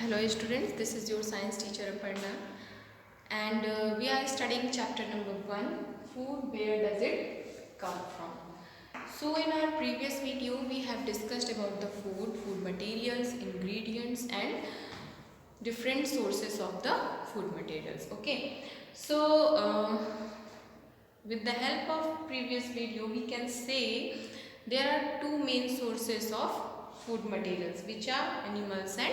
Hello students, this is your science teacher Aparna and we are studying chapter number 1, food, where does it come from? So in our previous video we have discussed about the food materials, ingredients and different sources of the food materials. Okay, so with the help of previous video we can say there are two main sources of food materials, which are animals and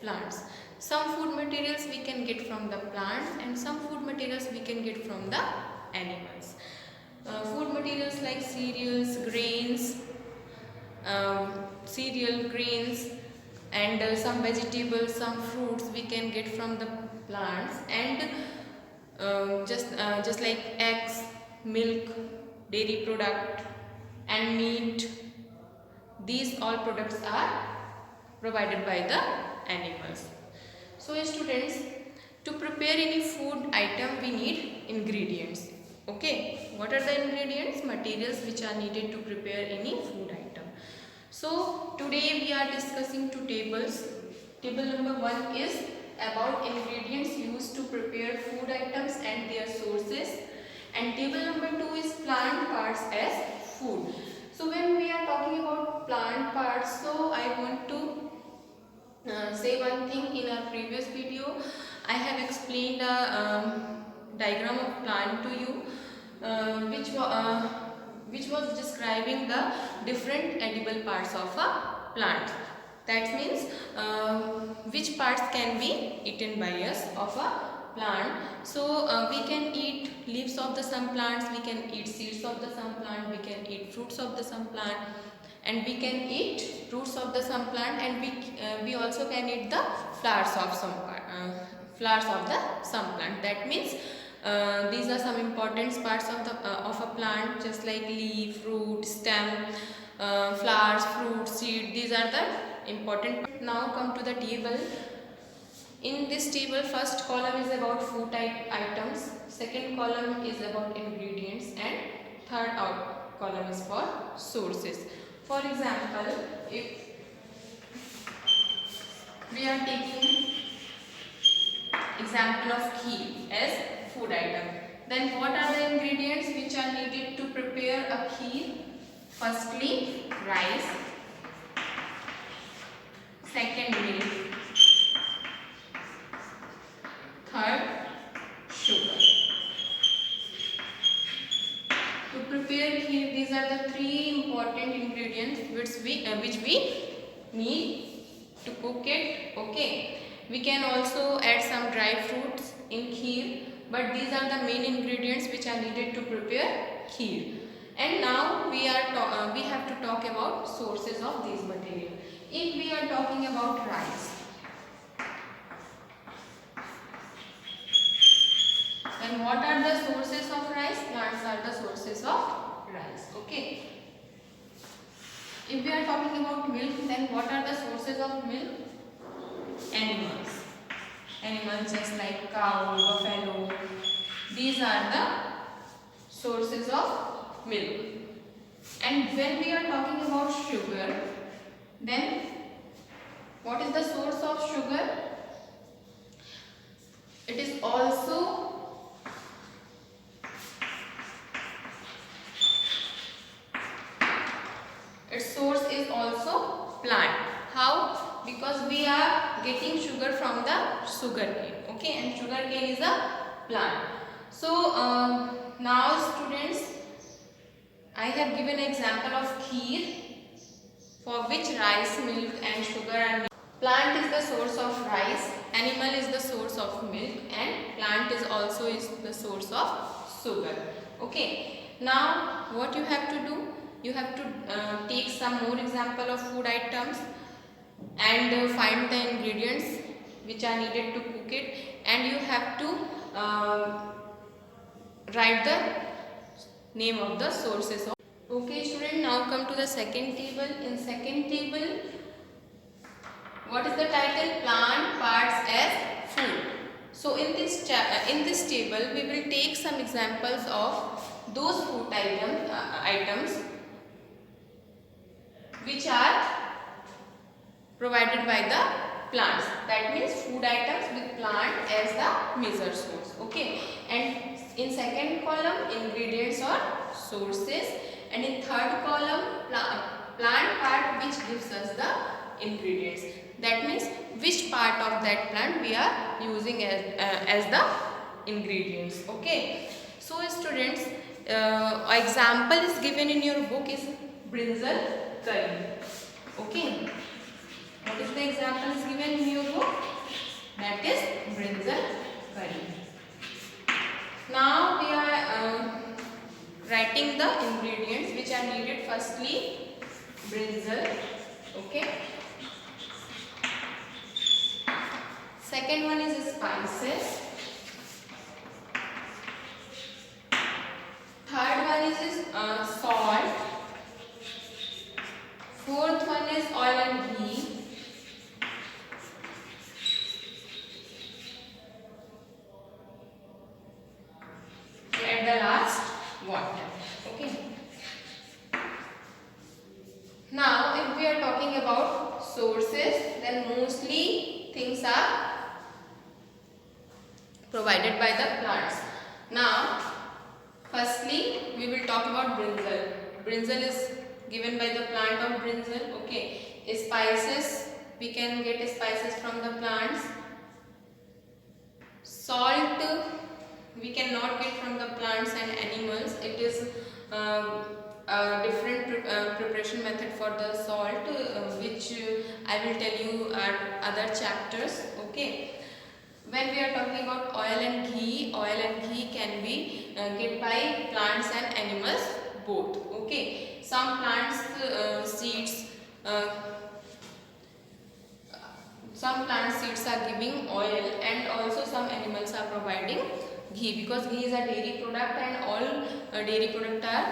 plants. Some food materials we can get from the plants and some food materials we can get from the animals. Food materials like cereals, grains, grains and some vegetables, some fruits we can get from the plants, and just like eggs, milk, dairy product and meat, these all products are provided by the animals. So students, to prepare any food item we need ingredients. Okay, what are the ingredients? Materials which are needed to prepare any food item. So today we are discussing two tables. Table number 1 is about ingredients used to prepare food items and their sources, and table number 2 is plant parts as food. So when we are talking about plant parts, so I want to say one thing. In our previous video I have explained a diagram of plant to you, which was describing the different edible parts of a plant. That means which parts can be eaten by us of a plant. So we can eat leaves of the some plants, we can eat seeds of the some plant, we can eat fruits of the some plant, and we can eat roots of the some plant, and we also can eat the flowers of some flowers of the some plant. That means these are some important parts of a plant, just like leaf, root, stem, flowers, fruit, seed. These are the important. Now come to the table. In this table, first column is about food items, second column is about ingredients, and third column is for sources. For example, if we are taking example of kheer as food item, then what are the ingredients which are needed to prepare a kheer? Firstly, rice. Secondly, third, sugar. To prepare kheer, these are the three important ingredients which we need to cook it. Okay, we can also add some dry fruits in kheer, but these are the main ingredients which are needed to prepare kheer. And now we have to talk about sources of these materials. If we are talking about rice, then what are the sources of rice? Plants are the sources of rice. Okay. If we are talking about milk, then what are the sources of milk? Animals. Animals just like cow, buffalo. These are the sources of milk. And when we are talking about sugar, then what is the source of sugar? It is also its source is also plant. How? Because we are getting sugar from the sugarcane. Okay, and sugarcane is a plant. So now students, I have given an example of kheer, for which rice, milk and sugar are needed. Plant is the source of rice, animal is the source of milk, and plant is also the source of sugar. Okay. Now what you have to do? You have to take some more example of food items and find the ingredients which are needed to cook it, and you have to write the name of the sources of. Okay student, now come to the second table. In second table, what is the title? Plant parts as food. So in this table we will take some examples of those food items which are provided by the plants. That that means food items with plant as the major source. Okay, and in second column ingredients or sources, and in third column plant part which gives us the ingredients. That means which part of that plant we are using as the ingredients. Okay, so students, example is given in your book is brinjal curry. Okay, what is the example is given in your book? That is brinjal curry. Now we are writing the ingredients which are needed. Firstly, brinjal. Okay. Second one is spices. Third one is salt. Fourth one is oil and ghee. At the last, water. Okay. Now, if we are talking about sources, then mostly things are provided by the plants. Now, firstly, we will talk about brinjal. Brinjal is given by the plant of brinjal. Okay. Spices, we can get spices from the plants. Salt, we cannot get from the plants and animals. It is a different preparation method for the salt, which I will tell you at other chapters. Okay. When we are talking about oil and ghee can be get by plants and animals both. Okay. Some plants seeds are giving oil, and also some animals are providing ghee, because ghee is a dairy product and all dairy products are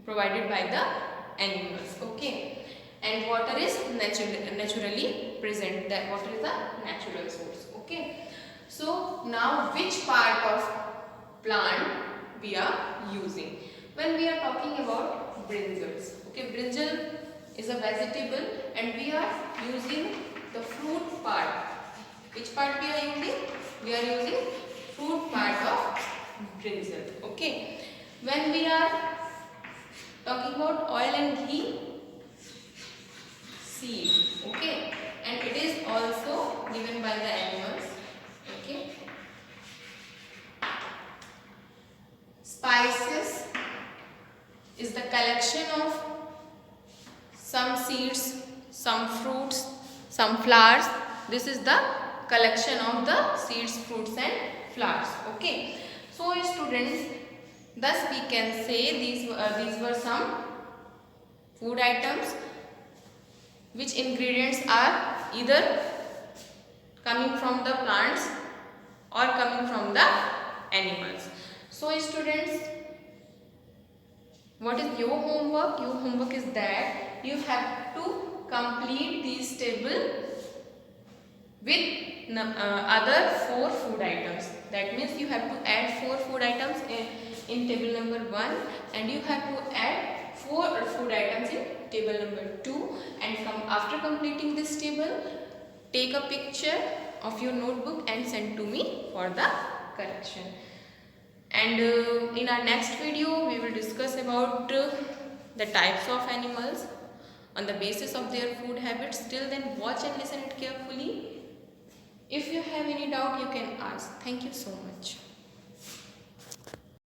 provided by the animals. Okay, and water is naturally present. That water is a natural source. Okay, so now which part of plant we are using when we are talking about brinjals? Okay, brinjal is a vegetable and we are using the fruit part. Which part we are using? We are using fruit part of brinjal. Okay, when we are talking about oil and ghee, seed. Okay, and it is also given by the animals. Okay, spices is the collection of some seeds, some fruits, some flowers. This is the collection of the seeds, fruits and flowers. Okay, so students, thus we can say these were some food items which ingredients are either coming from the plants or coming from the animals. So students, what is your homework? Your homework is that you have to complete this table with other 4 food items. That means you have to add 4 food items in table number 1, and you have to add 4 food items in table number 2, and after completing this table, take a picture of your notebook and send to me for the correction. And in our next video we will discuss about the types of animals on the basis of their food habits. Till then, watch and listen it carefully. If you have any doubt, you can ask. Thank you so much.